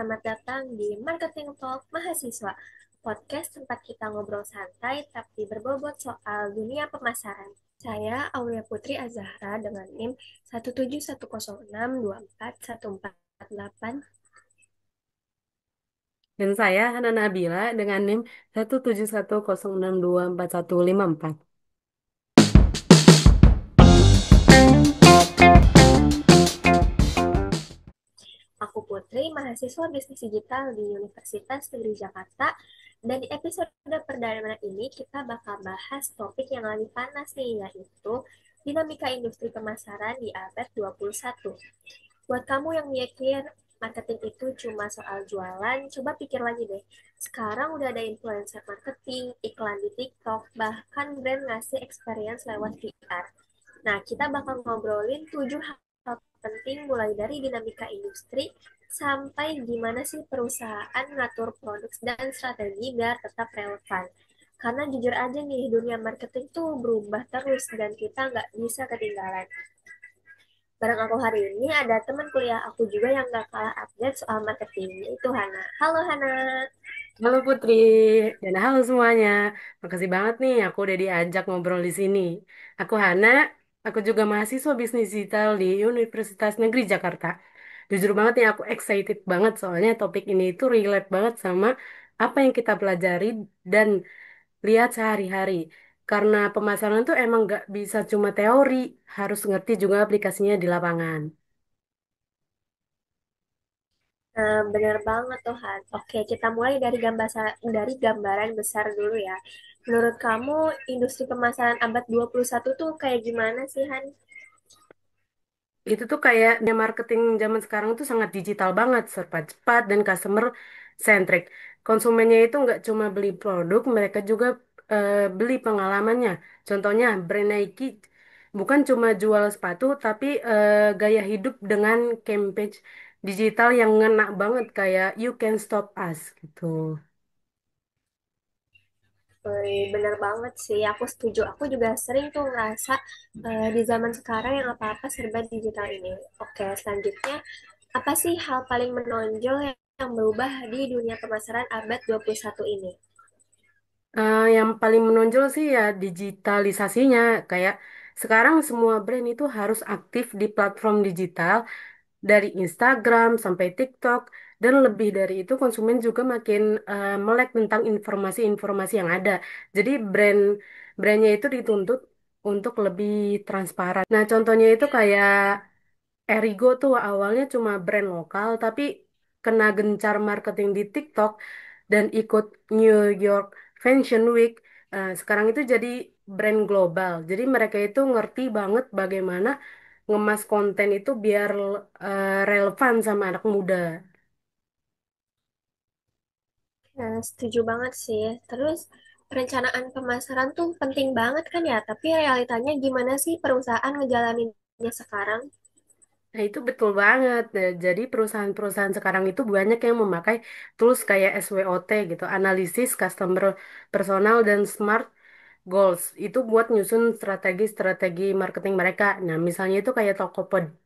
selamat datang di Marketing Talk Mahasiswa, podcast tempat kita ngobrol santai tapi berbobot soal dunia pemasaran. Saya Aulia Putri Azahra dengan NIM 17106241448. Dan saya Hana Nabila dengan NIM 17106241154. Aku Putri, mahasiswa bisnis digital di Universitas Negeri Jakarta. Dan di episode perdana ini kita bakal bahas topik yang lagi panas nih, yaitu dinamika industri pemasaran di abad 21. Buat kamu yang mikir marketing itu cuma soal jualan, coba pikir lagi deh. Sekarang udah ada influencer marketing, iklan di TikTok, bahkan brand ngasih experience lewat VR. Nah, kita bakal ngobrolin 7 hal penting mulai dari dinamika industri sampai gimana sih perusahaan ngatur produk dan strategi biar tetap relevan. Karena jujur aja nih, dunia marketing tuh berubah terus dan kita nggak bisa ketinggalan. Bareng aku hari ini ada teman kuliah aku juga yang gak kalah update soal marketing, itu Hana. Halo Hana. Halo Putri, dan halo semuanya. Makasih banget nih aku udah diajak ngobrol di sini. Aku Hana, aku juga mahasiswa bisnis digital di Universitas Negeri Jakarta. Jujur banget nih aku excited banget soalnya topik ini itu relate banget sama apa yang kita pelajari dan lihat sehari-hari. Karena pemasaran tuh emang gak bisa cuma teori, harus ngerti juga aplikasinya di lapangan. Nah, bener banget tuh Han. Oke, kita mulai dari gambaran besar dulu ya. Menurut kamu industri pemasaran abad 21 tuh kayak gimana sih Han? Itu tuh kayak marketing zaman sekarang tuh sangat digital banget, serba cepat dan customer centric. Konsumennya itu nggak cuma beli produk, mereka juga beli pengalamannya. Contohnya brand Nike bukan cuma jual sepatu, tapi gaya hidup dengan campaign digital yang ngena banget kayak You Can Stop Us gitu. Bener banget sih, aku setuju. Aku juga sering tuh ngerasa di zaman sekarang yang apa-apa serba digital ini. Oke, selanjutnya, apa sih hal paling menonjol yang berubah di dunia pemasaran abad 21 ini? Yang paling menonjol sih ya digitalisasinya. Kayak sekarang semua brand itu harus aktif di platform digital dari Instagram sampai TikTok. Dan lebih dari itu konsumen juga makin melek tentang informasi-informasi yang ada. Jadi brandnya itu dituntut untuk lebih transparan. Nah contohnya itu kayak Erigo tuh awalnya cuma brand lokal, tapi kena gencar marketing di TikTok dan ikut New York Fashion Week. Sekarang itu jadi brand global. Jadi mereka itu ngerti banget bagaimana ngemas konten itu biar relevan sama anak muda. Setuju banget sih. Terus perencanaan pemasaran tuh penting banget kan ya, tapi realitanya gimana sih perusahaan ngejalaninnya sekarang? Nah, itu betul banget. Nah, jadi perusahaan-perusahaan sekarang itu banyak yang memakai tools kayak SWOT gitu, analisis customer personal dan smart goals. Itu buat nyusun strategi-strategi marketing mereka. Nah, misalnya itu kayak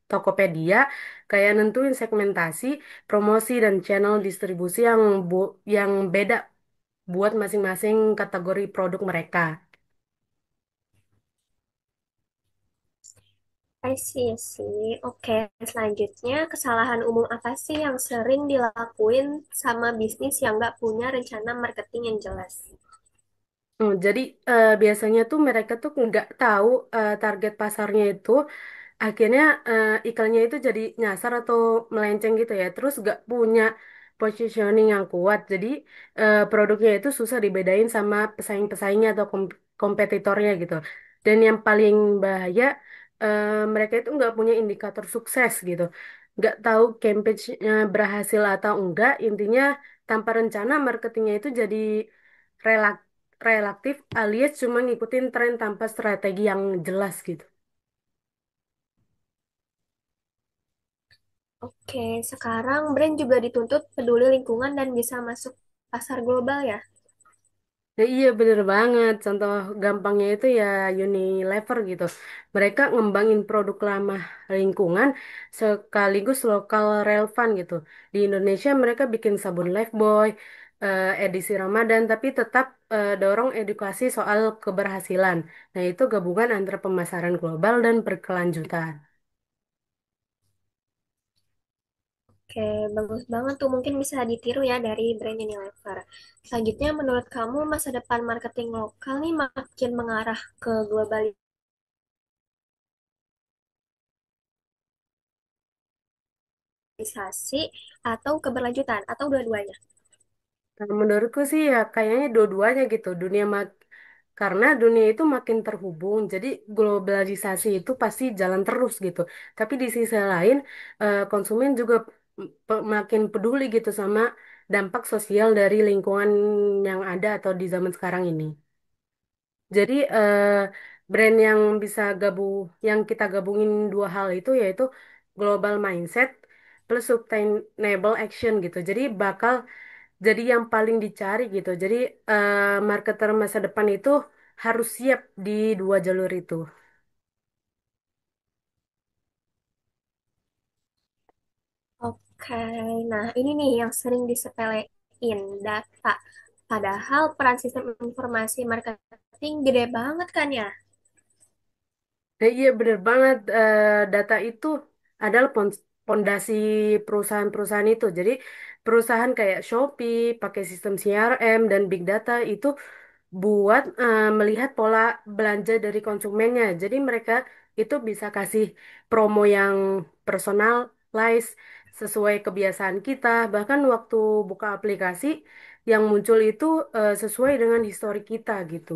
Tokopedia, kayak nentuin segmentasi, promosi dan channel distribusi yang beda buat masing-masing kategori produk mereka. I see. Oke, selanjutnya kesalahan umum apa sih yang sering dilakuin sama bisnis yang nggak punya rencana marketing yang jelas? Jadi biasanya tuh mereka tuh nggak tahu target pasarnya itu. Akhirnya iklannya itu jadi nyasar atau melenceng gitu ya. Terus gak punya positioning yang kuat. Jadi produknya itu susah dibedain sama pesaing-pesaingnya atau kompetitornya gitu. Dan yang paling bahaya mereka itu nggak punya indikator sukses gitu. Nggak tahu campaign-nya berhasil atau enggak. Intinya tanpa rencana marketingnya itu jadi relak relatif alias cuma ngikutin tren tanpa strategi yang jelas gitu. Oke, sekarang brand juga dituntut peduli lingkungan dan bisa masuk pasar global ya. Nah, iya bener banget. Contoh gampangnya itu ya Unilever gitu. Mereka ngembangin produk ramah lingkungan sekaligus lokal relevan gitu. Di Indonesia mereka bikin sabun Lifebuoy, edisi Ramadan, tapi tetap dorong edukasi soal keberhasilan. Nah, itu gabungan antara pemasaran global dan berkelanjutan. Oke, bagus banget tuh. Mungkin bisa ditiru ya dari brand Unilever. Selanjutnya, menurut kamu masa depan marketing lokal nih makin mengarah ke globalisasi atau keberlanjutan atau dua-duanya? Nah, menurutku sih ya kayaknya dua-duanya gitu. Karena dunia itu makin terhubung, jadi globalisasi itu pasti jalan terus gitu. Tapi di sisi lain, konsumen juga makin peduli gitu sama dampak sosial dari lingkungan yang ada atau di zaman sekarang ini. Jadi brand yang yang kita gabungin dua hal itu yaitu global mindset plus sustainable action gitu. Jadi yang paling dicari gitu. Jadi marketer masa depan itu harus siap di dua jalur itu. Oke, nah ini nih yang sering disepelein, data. Padahal peran sistem informasi marketing gede banget kan ya? Nah, iya bener banget. Data itu adalah pondasi perusahaan-perusahaan itu. Jadi perusahaan kayak Shopee pakai sistem CRM dan big data itu buat melihat pola belanja dari konsumennya. Jadi mereka itu bisa kasih promo yang personalized sesuai kebiasaan kita. Bahkan waktu buka aplikasi yang muncul itu sesuai dengan histori kita gitu.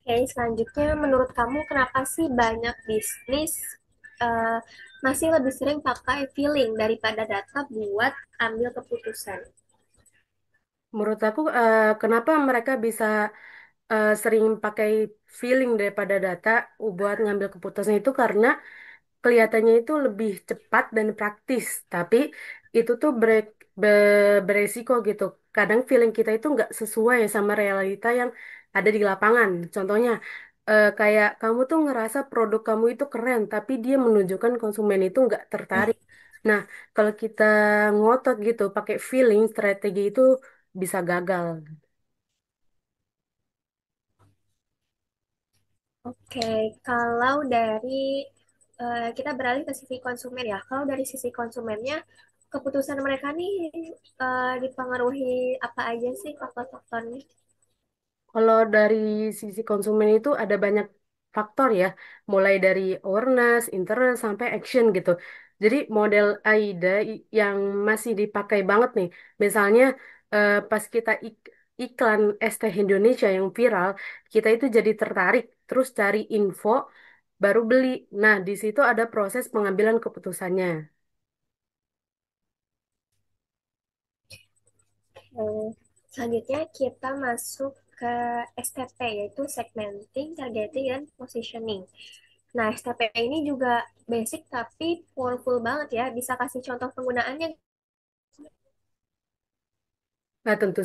Oke, selanjutnya menurut kamu kenapa sih banyak bisnis eh, masih lebih sering pakai feeling daripada data buat ambil keputusan? Menurut aku kenapa mereka bisa sering pakai feeling daripada data buat ngambil keputusan itu karena kelihatannya itu lebih cepat dan praktis, tapi itu tuh beresiko gitu. Kadang feeling kita itu nggak sesuai sama realita yang ada di lapangan. Contohnya, kayak kamu tuh ngerasa produk kamu itu keren, tapi dia menunjukkan konsumen itu nggak tertarik. Nah, kalau kita ngotot gitu, pakai feeling, strategi itu bisa gagal. Oke, kalau dari kita beralih ke sisi konsumen ya. Kalau dari sisi konsumennya, keputusan mereka nih dipengaruhi apa aja sih faktor-faktornya? Kalau dari sisi konsumen itu ada banyak faktor ya, mulai dari awareness, interest, sampai action gitu. Jadi model AIDA yang masih dipakai banget nih, misalnya pas kita iklan es teh Indonesia yang viral, kita itu jadi tertarik, terus cari info, baru beli. Nah, di situ ada proses pengambilan keputusannya. Eh, Selanjutnya kita masuk ke STP yaitu segmenting, targeting, dan positioning. Nah, STP ini juga basic tapi powerful banget ya. Bisa kasih contoh penggunaannya? Nah, tentu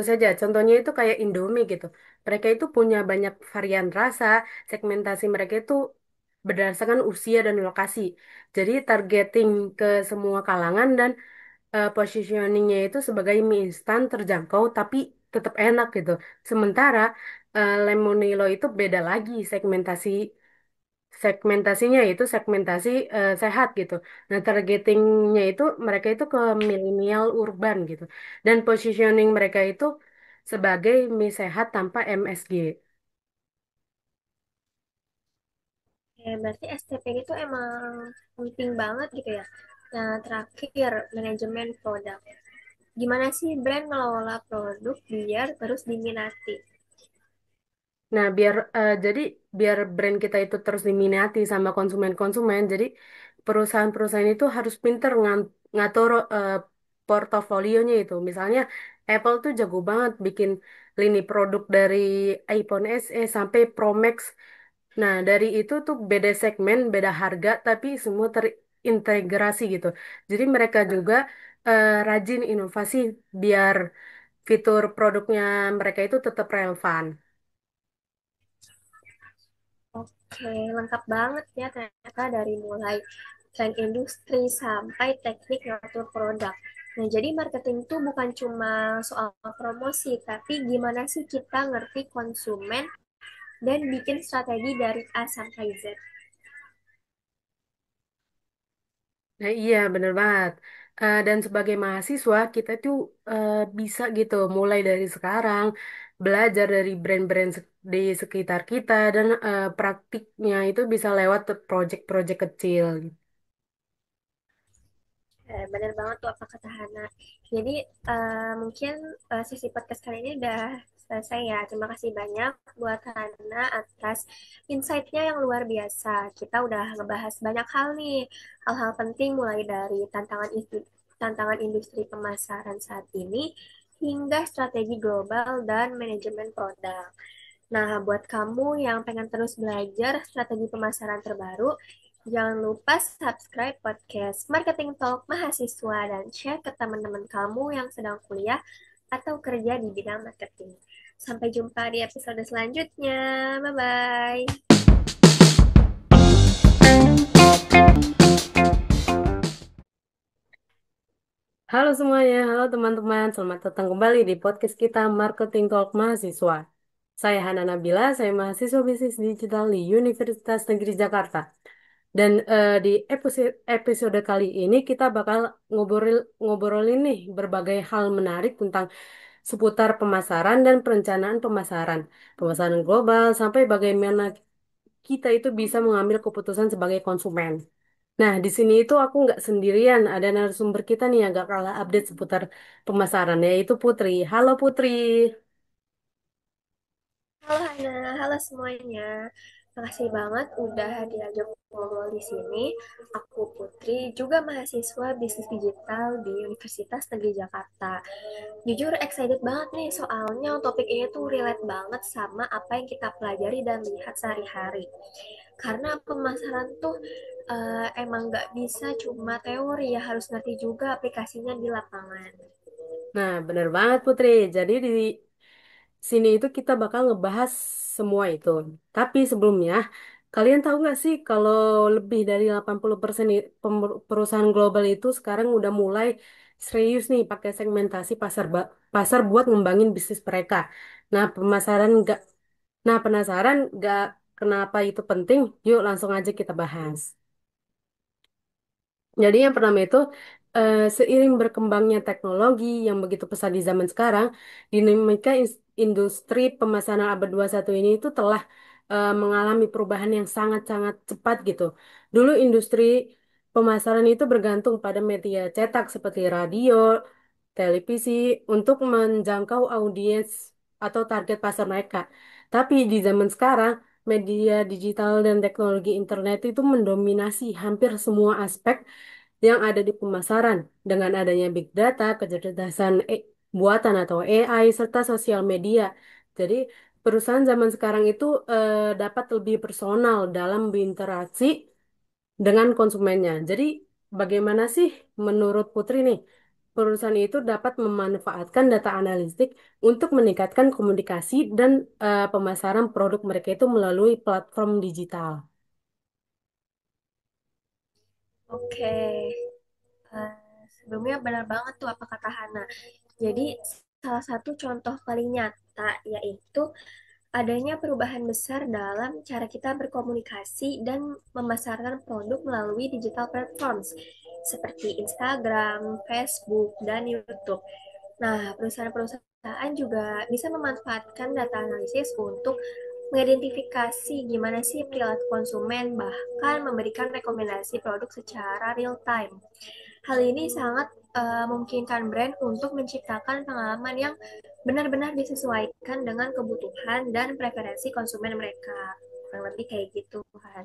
saja contohnya itu kayak Indomie gitu. Mereka itu punya banyak varian rasa, segmentasi mereka itu berdasarkan usia dan lokasi. Jadi targeting ke semua kalangan dan positioningnya itu sebagai mie instan terjangkau tapi tetap enak gitu. Sementara Lemonilo itu beda lagi segmentasinya itu segmentasi sehat gitu. Nah, targetingnya itu mereka itu ke milenial urban gitu. Dan positioning mereka itu sebagai mie sehat tanpa MSG. Ya, berarti STP itu emang penting banget gitu ya. Nah, terakhir, manajemen produk. Gimana sih brand ngelola produk biar terus diminati? Nah, biar brand kita itu terus diminati sama konsumen-konsumen, jadi perusahaan-perusahaan itu harus pinter ngatur portofolionya itu. Misalnya Apple tuh jago banget bikin lini produk dari iPhone SE sampai Pro Max. Nah, dari itu tuh beda segmen, beda harga, tapi semua terintegrasi gitu. Jadi mereka juga rajin inovasi biar fitur produknya mereka itu tetap relevan. Oke, lengkap banget ya ternyata dari mulai tren industri sampai teknik ngatur produk. Nah, jadi marketing itu bukan cuma soal promosi, tapi gimana sih kita ngerti konsumen dan bikin strategi dari A sampai Z. Nah, iya, bener banget. Dan sebagai mahasiswa, kita tuh bisa gitu, mulai dari sekarang, belajar dari brand-brand di sekitar kita, dan praktiknya itu bisa lewat project-project kecil. Bener banget tuh apa kata Hana. Jadi mungkin sesi podcast kali ini udah selesai ya. Terima kasih banyak buat Hana atas insight-nya yang luar biasa. Kita udah ngebahas banyak hal nih, hal-hal penting mulai dari tantangan industri pemasaran saat ini hingga strategi global dan manajemen produk. Nah, buat kamu yang pengen terus belajar strategi pemasaran terbaru, jangan lupa subscribe podcast Marketing Talk Mahasiswa dan share ke teman-teman kamu yang sedang kuliah atau kerja di bidang marketing. Sampai jumpa di episode selanjutnya. Bye-bye. Halo semuanya, halo teman-teman, selamat datang kembali di podcast kita Marketing Talk Mahasiswa. Saya Hana Nabila, saya mahasiswa bisnis digital di Universitas Negeri Jakarta. Dan di episode kali ini kita bakal ngobrolin nih berbagai hal menarik tentang seputar pemasaran dan perencanaan pemasaran. Pemasaran global sampai bagaimana kita itu bisa mengambil keputusan sebagai konsumen. Nah, di sini itu aku nggak sendirian, ada narasumber kita nih yang gak kalah update seputar pemasaran, yaitu Putri. Halo Putri. Halo Hana, halo semuanya. Makasih banget udah diajak ngobrol di sini. Aku Putri, juga mahasiswa bisnis digital di Universitas Negeri Jakarta. Jujur excited banget nih soalnya topik ini tuh relate banget sama apa yang kita pelajari dan lihat sehari-hari. Karena pemasaran tuh emang nggak bisa cuma teori ya, harus ngerti juga aplikasinya di lapangan. Nah, bener banget Putri. Jadi di sini itu kita bakal ngebahas semua itu. Tapi sebelumnya, kalian tahu nggak sih kalau lebih dari 80% perusahaan global itu sekarang udah mulai serius nih pakai segmentasi pasar buat ngembangin bisnis mereka. Nah, penasaran nggak kenapa itu penting? Yuk langsung aja kita bahas. Jadi yang pertama itu seiring berkembangnya teknologi yang begitu pesat di zaman sekarang, dinamika industri pemasaran abad 21 ini itu telah mengalami perubahan yang sangat-sangat cepat gitu. Dulu industri pemasaran itu bergantung pada media cetak seperti radio, televisi untuk menjangkau audiens atau target pasar mereka. Tapi di zaman sekarang, media digital dan teknologi internet itu mendominasi hampir semua aspek yang ada di pemasaran dengan adanya big data, kecerdasan buatan atau AI serta sosial media. Jadi perusahaan zaman sekarang itu dapat lebih personal dalam berinteraksi dengan konsumennya. Jadi bagaimana sih menurut Putri nih perusahaan itu dapat memanfaatkan data analitik untuk meningkatkan komunikasi dan pemasaran produk mereka itu melalui platform digital. Oke, eh, sebelumnya benar banget tuh apa kata Hana. Jadi salah satu contoh paling nyata yaitu adanya perubahan besar dalam cara kita berkomunikasi dan memasarkan produk melalui digital platforms seperti Instagram, Facebook, dan YouTube. Nah, perusahaan-perusahaan juga bisa memanfaatkan data analisis untuk mengidentifikasi gimana sih perilaku konsumen, bahkan memberikan rekomendasi produk secara real time. Hal ini sangat memungkinkan brand untuk menciptakan pengalaman yang benar-benar disesuaikan dengan kebutuhan dan preferensi konsumen mereka. Kurang lebih kayak gitu kan.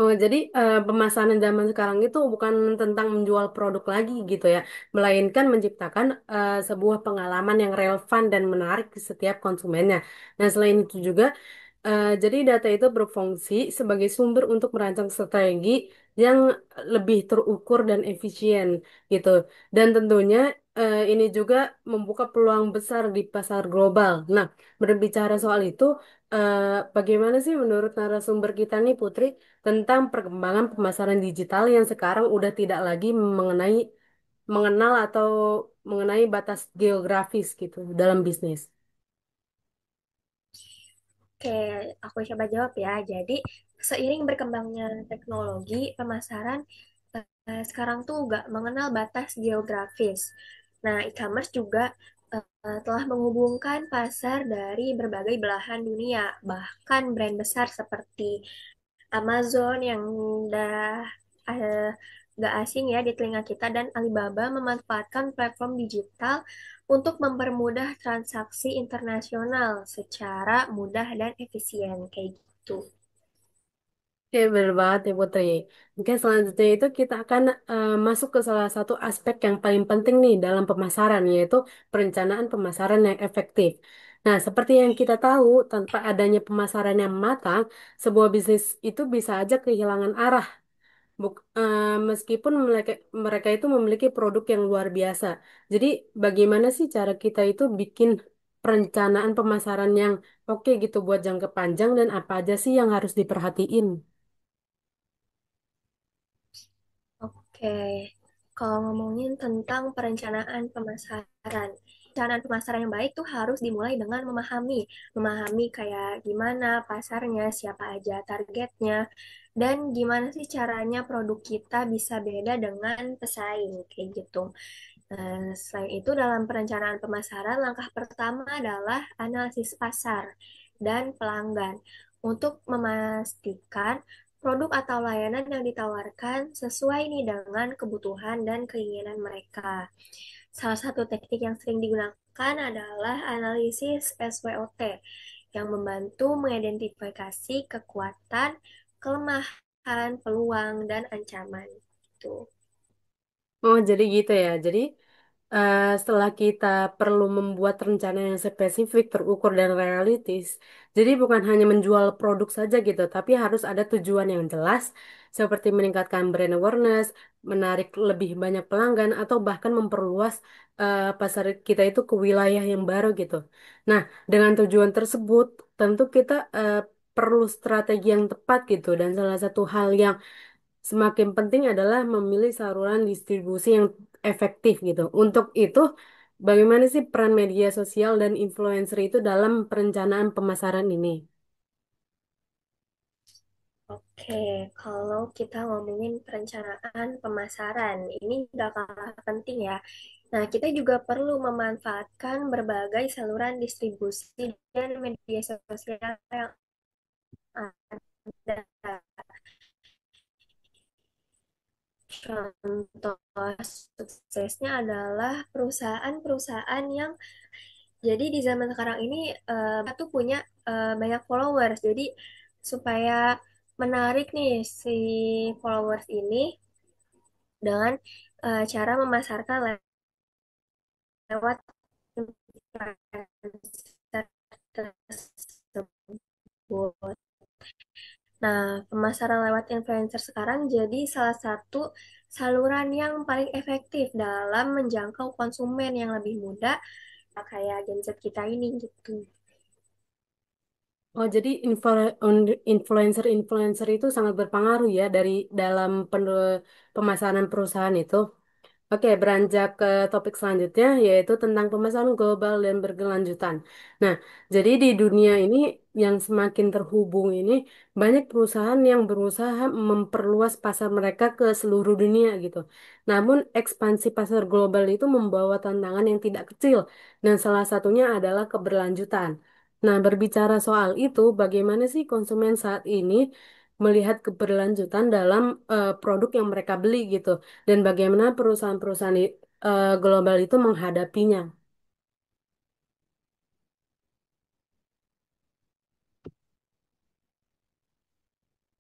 Oh, jadi pemasaran zaman sekarang itu bukan tentang menjual produk lagi gitu ya, melainkan menciptakan sebuah pengalaman yang relevan dan menarik di setiap konsumennya. Nah, selain itu juga, jadi data itu berfungsi sebagai sumber untuk merancang strategi yang lebih terukur dan efisien gitu. Dan tentunya ini juga membuka peluang besar di pasar global. Nah, berbicara soal itu, eh, bagaimana sih menurut narasumber kita nih Putri tentang perkembangan pemasaran digital yang sekarang udah tidak lagi mengenal atau mengenai batas geografis gitu dalam bisnis? Oke, aku coba jawab ya. Jadi, seiring berkembangnya teknologi, pemasaran sekarang tuh nggak mengenal batas geografis. Nah, e-commerce juga telah menghubungkan pasar dari berbagai belahan dunia. Bahkan brand besar seperti Amazon yang udah eh, nggak asing ya di telinga kita dan Alibaba memanfaatkan platform digital untuk mempermudah transaksi internasional secara mudah dan efisien kayak gitu. Ya, benar banget ya Putri. Mungkin selanjutnya itu kita akan masuk ke salah satu aspek yang paling penting nih dalam pemasaran, yaitu perencanaan pemasaran yang efektif. Nah, seperti yang kita tahu, tanpa adanya pemasaran yang matang, sebuah bisnis itu bisa aja kehilangan arah. Meskipun mereka itu memiliki produk yang luar biasa. Jadi, bagaimana sih cara kita itu bikin perencanaan pemasaran yang oke gitu buat jangka panjang dan apa aja sih yang harus diperhatiin? Oke, kalau ngomongin tentang perencanaan pemasaran yang baik tuh harus dimulai dengan memahami kayak gimana pasarnya, siapa aja targetnya, dan gimana sih caranya produk kita bisa beda dengan pesaing kayak gitu. Selain itu, dalam perencanaan pemasaran, langkah pertama adalah analisis pasar dan pelanggan untuk memastikan produk atau layanan yang ditawarkan sesuai nih dengan kebutuhan dan keinginan mereka. Salah satu teknik yang sering digunakan adalah analisis SWOT yang membantu mengidentifikasi kekuatan, kelemahan, peluang, dan ancaman. Gitu. Oh, jadi gitu ya. Jadi setelah kita perlu membuat rencana yang spesifik, terukur dan realistis, jadi bukan hanya menjual produk saja gitu, tapi harus ada tujuan yang jelas, seperti meningkatkan brand awareness, menarik lebih banyak pelanggan, atau bahkan memperluas pasar kita itu ke wilayah yang baru gitu. Nah, dengan tujuan tersebut, tentu kita perlu strategi yang tepat gitu, dan salah satu hal yang semakin penting adalah memilih saluran distribusi yang efektif gitu. Untuk itu, bagaimana sih peran media sosial dan influencer itu dalam perencanaan pemasaran ini? Oke, kalau kita ngomongin perencanaan pemasaran, ini gak kalah penting ya. Nah, kita juga perlu memanfaatkan berbagai saluran distribusi dan media sosial yang ada. Contoh suksesnya adalah perusahaan-perusahaan yang jadi di zaman sekarang ini mereka tuh punya banyak followers. Jadi supaya menarik nih si followers ini dengan cara memasarkan lewat influencer tersebut. Nah, pemasaran lewat influencer sekarang jadi salah satu saluran yang paling efektif dalam menjangkau konsumen yang lebih muda kayak Gen Z kita ini gitu. Oh, jadi influencer-influencer itu sangat berpengaruh ya dari dalam pemasaran perusahaan itu. Oke, beranjak ke topik selanjutnya, yaitu tentang pemasaran global dan berkelanjutan. Nah, jadi di dunia ini yang semakin terhubung ini, banyak perusahaan yang berusaha memperluas pasar mereka ke seluruh dunia gitu. Namun, ekspansi pasar global itu membawa tantangan yang tidak kecil, dan salah satunya adalah keberlanjutan. Nah, berbicara soal itu, bagaimana sih konsumen saat ini melihat keberlanjutan dalam produk yang mereka beli gitu? Dan bagaimana perusahaan-perusahaan global itu menghadapinya.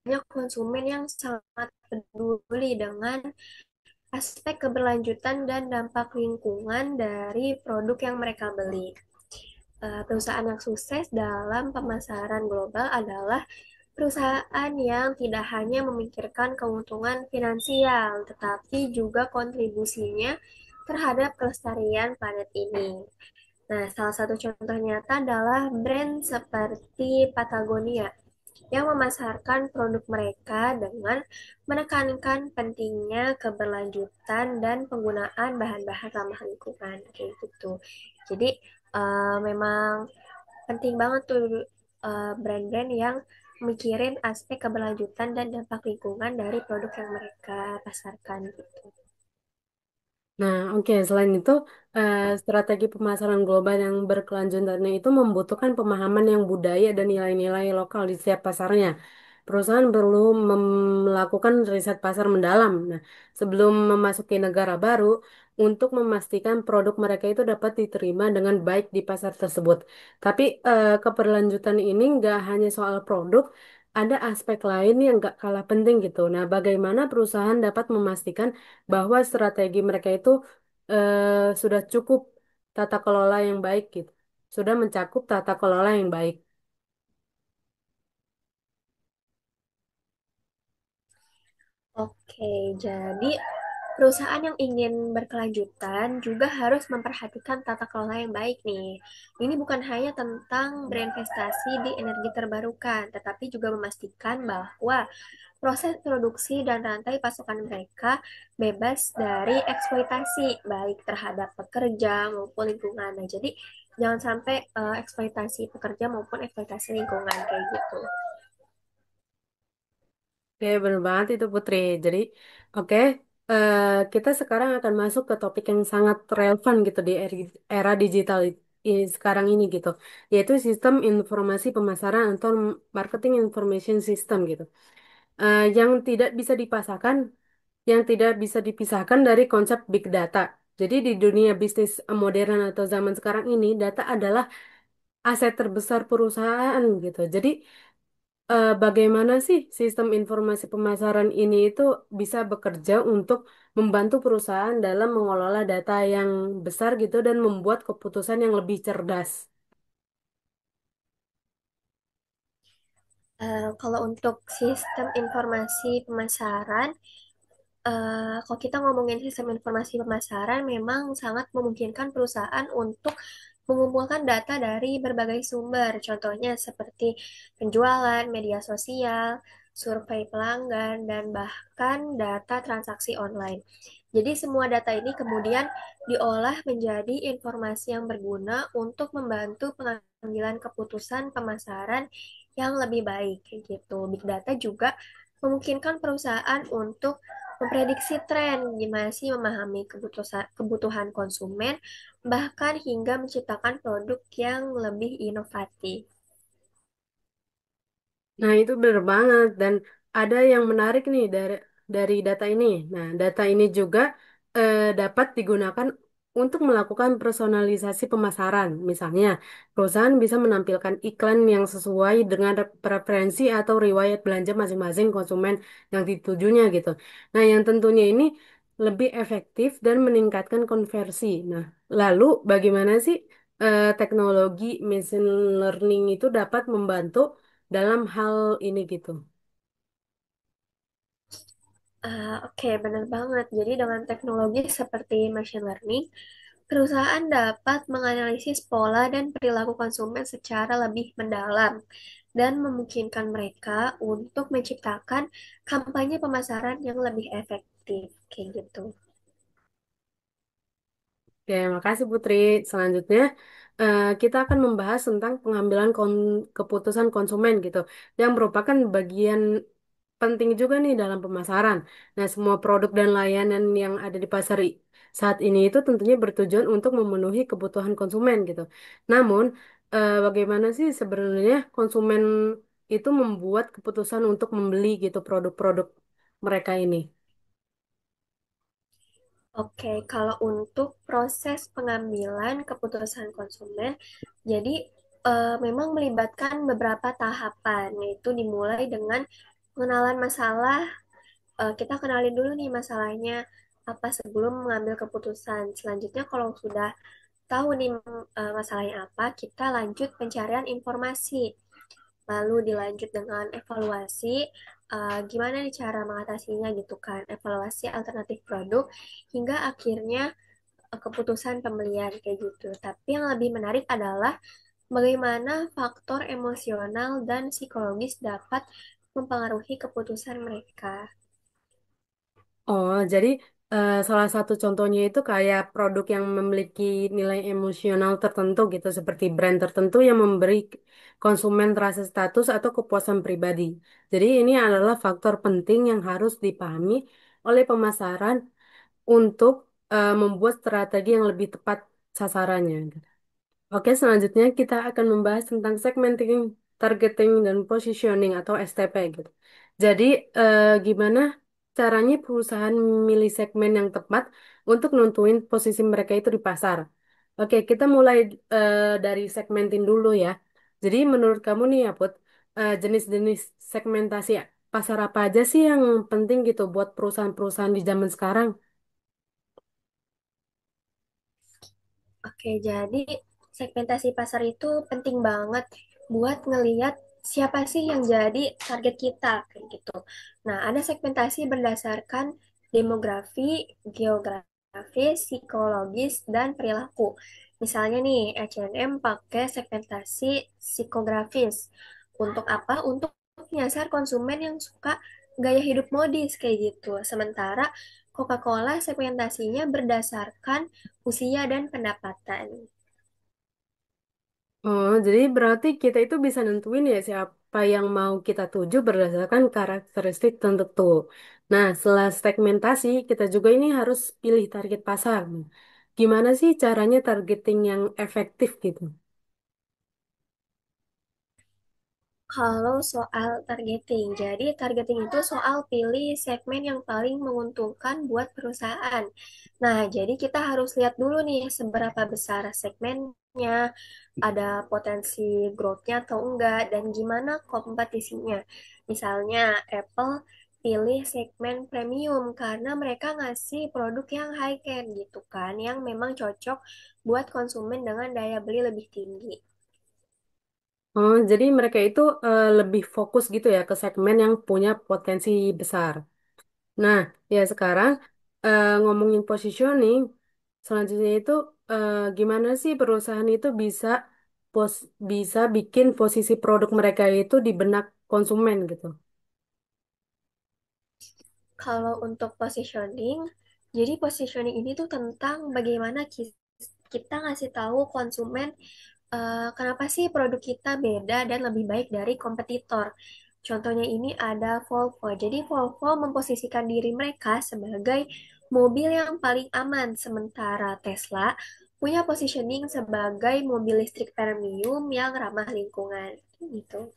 Banyak konsumen yang sangat peduli dengan aspek keberlanjutan dan dampak lingkungan dari produk yang mereka beli. Perusahaan yang sukses dalam pemasaran global adalah Perusahaan yang tidak hanya memikirkan keuntungan finansial, tetapi juga kontribusinya terhadap kelestarian planet ini. Nah, salah satu contoh nyata adalah brand seperti Patagonia yang memasarkan produk mereka dengan menekankan pentingnya keberlanjutan dan penggunaan bahan-bahan ramah lingkungan kayak gitu. Jadi memang penting banget tuh brand-brand yang mikirin aspek keberlanjutan dan dampak lingkungan dari produk yang mereka pasarkan gitu. Nah, oke. Selain itu, strategi pemasaran global yang berkelanjutan itu membutuhkan pemahaman yang budaya dan nilai-nilai lokal di setiap pasarnya. Perusahaan perlu melakukan riset pasar mendalam. Nah, sebelum memasuki negara baru, untuk memastikan produk mereka itu dapat diterima dengan baik di pasar tersebut. Tapi keberlanjutan ini nggak hanya soal produk, ada aspek lain yang nggak kalah penting gitu. Nah, bagaimana perusahaan dapat memastikan bahwa strategi mereka itu sudah cukup tata kelola yang baik gitu. Sudah mencakup tata kelola yang baik. Oke, jadi perusahaan yang ingin berkelanjutan juga harus memperhatikan tata kelola yang baik nih. Ini bukan hanya tentang berinvestasi di energi terbarukan, tetapi juga memastikan bahwa proses produksi dan rantai pasokan mereka bebas dari eksploitasi, baik terhadap pekerja maupun lingkungan. Nah, jadi jangan sampai eksploitasi pekerja maupun eksploitasi lingkungan kayak gitu. Oke, benar banget itu Putri. Jadi, oke, eh, kita sekarang akan masuk ke topik yang sangat relevan gitu di era digital sekarang ini gitu, yaitu sistem informasi pemasaran atau marketing information system gitu. Yang tidak bisa dipasarkan, yang tidak bisa dipisahkan dari konsep big data. Jadi di dunia bisnis modern atau zaman sekarang ini, data adalah aset terbesar perusahaan gitu. Jadi bagaimana sih sistem informasi pemasaran ini itu bisa bekerja untuk membantu perusahaan dalam mengelola data yang besar gitu dan membuat keputusan yang lebih cerdas. Kalau untuk sistem informasi pemasaran, kalau kita ngomongin sistem informasi pemasaran, memang sangat memungkinkan perusahaan untuk mengumpulkan data dari berbagai sumber, contohnya seperti penjualan, media sosial, survei pelanggan, dan bahkan data transaksi online. Jadi semua data ini kemudian diolah menjadi informasi yang berguna untuk membantu pengambilan keputusan pemasaran yang lebih baik, kayak gitu. Big data juga memungkinkan perusahaan untuk memprediksi tren, gimana sih memahami kebutuhan konsumen, bahkan hingga menciptakan produk yang lebih inovatif. Nah, itu benar banget dan ada yang menarik nih dari data ini. Nah, data ini juga dapat digunakan untuk melakukan personalisasi pemasaran. Misalnya, perusahaan bisa menampilkan iklan yang sesuai dengan preferensi atau riwayat belanja masing-masing konsumen yang ditujunya gitu. Nah, yang tentunya ini lebih efektif dan meningkatkan konversi. Nah, lalu bagaimana sih teknologi machine learning itu dapat membantu dalam hal ini gitu. Oke, benar banget. Jadi dengan teknologi seperti machine learning, perusahaan dapat menganalisis pola dan perilaku konsumen secara lebih mendalam dan memungkinkan mereka untuk menciptakan kampanye pemasaran yang lebih efektif, kayak gitu. Oke, makasih Putri. Selanjutnya, kita akan membahas tentang pengambilan keputusan konsumen gitu, yang merupakan bagian penting juga nih dalam pemasaran. Nah, semua produk dan layanan yang ada di pasar saat ini itu tentunya bertujuan untuk memenuhi kebutuhan konsumen gitu. Namun, bagaimana sih sebenarnya konsumen itu membuat keputusan untuk membeli gitu produk-produk mereka ini? Oke, kalau untuk proses pengambilan keputusan konsumen, jadi memang melibatkan beberapa tahapan, yaitu dimulai dengan pengenalan masalah. Kita kenalin dulu nih masalahnya apa sebelum mengambil keputusan. Selanjutnya, kalau sudah tahu nih masalahnya apa, kita lanjut pencarian informasi. lalu dilanjut dengan evaluasi, gimana nih cara mengatasinya gitu kan, evaluasi alternatif produk, hingga akhirnya keputusan pembelian kayak gitu. Tapi yang lebih menarik adalah bagaimana faktor emosional dan psikologis dapat mempengaruhi keputusan mereka. Oh, jadi salah satu contohnya itu kayak produk yang memiliki nilai emosional tertentu gitu, seperti brand tertentu yang memberi konsumen rasa status atau kepuasan pribadi. Jadi ini adalah faktor penting yang harus dipahami oleh pemasaran untuk membuat strategi yang lebih tepat sasarannya. Oke, selanjutnya kita akan membahas tentang segmenting, targeting, dan positioning atau STP gitu. Jadi, gimana caranya perusahaan memilih segmen yang tepat untuk nentuin posisi mereka itu di pasar. Oke, kita mulai dari segmenting dulu ya. Jadi, menurut kamu nih ya, Put, jenis-jenis segmentasi pasar apa aja sih yang penting gitu buat perusahaan-perusahaan di zaman sekarang? Oke, jadi segmentasi pasar itu penting banget buat ngeliat siapa sih yang jadi target kita kayak gitu. Nah, ada segmentasi berdasarkan demografi, geografis, psikologis, dan perilaku. Misalnya nih, H&M pakai segmentasi psikografis. Untuk apa? Untuk menyasar konsumen yang suka gaya hidup modis kayak gitu. Sementara Coca-Cola segmentasinya berdasarkan usia dan pendapatan. Oh, jadi berarti kita itu bisa nentuin ya siapa yang mau kita tuju berdasarkan karakteristik tertentu. Nah, setelah segmentasi, kita juga ini harus pilih target pasar. Gimana sih caranya targeting yang efektif gitu? Kalau soal targeting, jadi targeting itu soal pilih segmen yang paling menguntungkan buat perusahaan. Nah, jadi kita harus lihat dulu nih seberapa besar segmennya, ada potensi growth-nya atau enggak, dan gimana kompetisinya. Misalnya, Apple pilih segmen premium karena mereka ngasih produk yang high end gitu kan, yang memang cocok buat konsumen dengan daya beli lebih tinggi. Oh, jadi mereka itu lebih fokus gitu ya ke segmen yang punya potensi besar. Nah, ya sekarang ngomongin positioning, selanjutnya itu gimana sih perusahaan itu pos bisa bikin posisi produk mereka itu di benak konsumen gitu. Kalau untuk positioning, jadi positioning ini tuh tentang bagaimana kita ngasih tahu konsumen kenapa sih produk kita beda dan lebih baik dari kompetitor. Contohnya ini ada Volvo. Jadi Volvo memposisikan diri mereka sebagai mobil yang paling aman, sementara Tesla punya positioning sebagai mobil listrik premium yang ramah lingkungan. Gitu.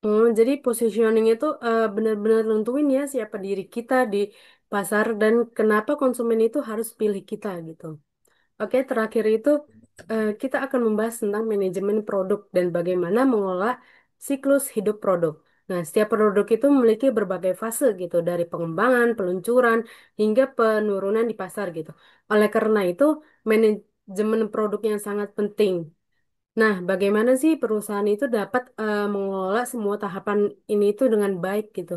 Oh, jadi positioning itu benar-benar nentuin ya siapa diri kita di pasar dan kenapa konsumen itu harus pilih kita gitu. Oke, terakhir itu kita akan membahas tentang manajemen produk dan bagaimana mengolah siklus hidup produk. Nah, setiap produk itu memiliki berbagai fase gitu, dari pengembangan, peluncuran, hingga penurunan di pasar gitu. Oleh karena itu, manajemen produk yang sangat penting. Nah, bagaimana sih perusahaan itu dapat mengelola semua tahapan ini itu dengan baik gitu?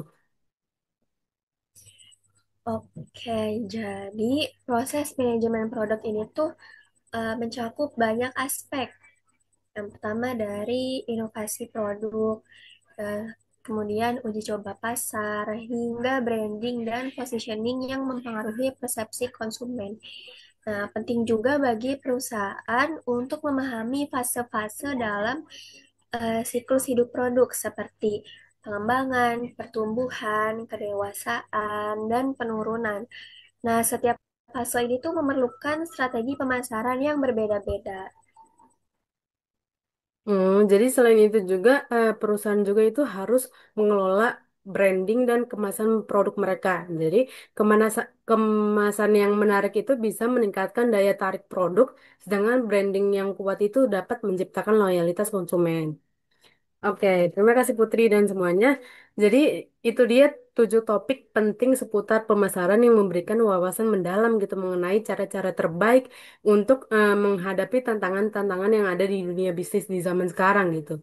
Oke, jadi proses manajemen produk ini tuh mencakup banyak aspek. Yang pertama dari inovasi produk, eh, kemudian uji coba pasar, hingga branding dan positioning yang mempengaruhi persepsi konsumen. Nah, penting juga bagi perusahaan untuk memahami fase-fase dalam siklus hidup produk seperti pengembangan, pertumbuhan, kedewasaan, dan penurunan. Nah, setiap fase ini tuh memerlukan strategi pemasaran yang berbeda-beda. Jadi selain itu juga perusahaan juga itu harus mengelola branding dan kemasan produk mereka. Jadi kemasan yang menarik itu bisa meningkatkan daya tarik produk, sedangkan branding yang kuat itu dapat menciptakan loyalitas konsumen. Oke, terima kasih Putri dan semuanya. Jadi itu dia 7 topik penting seputar pemasaran yang memberikan wawasan mendalam gitu mengenai cara-cara terbaik untuk menghadapi tantangan-tantangan yang ada di dunia bisnis di zaman sekarang gitu.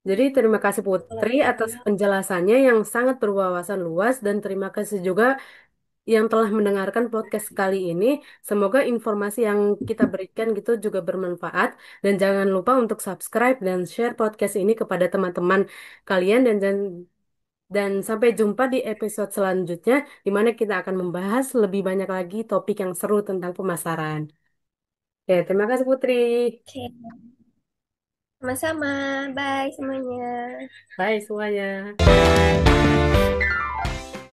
Jadi terima kasih Kalau Putri atas tutorial. penjelasannya yang sangat berwawasan luas dan terima kasih juga yang telah mendengarkan podcast kali ini. Semoga informasi yang kita berikan gitu juga bermanfaat dan jangan lupa untuk subscribe dan share podcast ini kepada teman-teman kalian dan sampai jumpa di episode selanjutnya di mana kita akan membahas lebih banyak lagi topik yang seru tentang pemasaran. Ya, terima kasih Putri. Oke, sama-sama. Bye semuanya. Bye semuanya.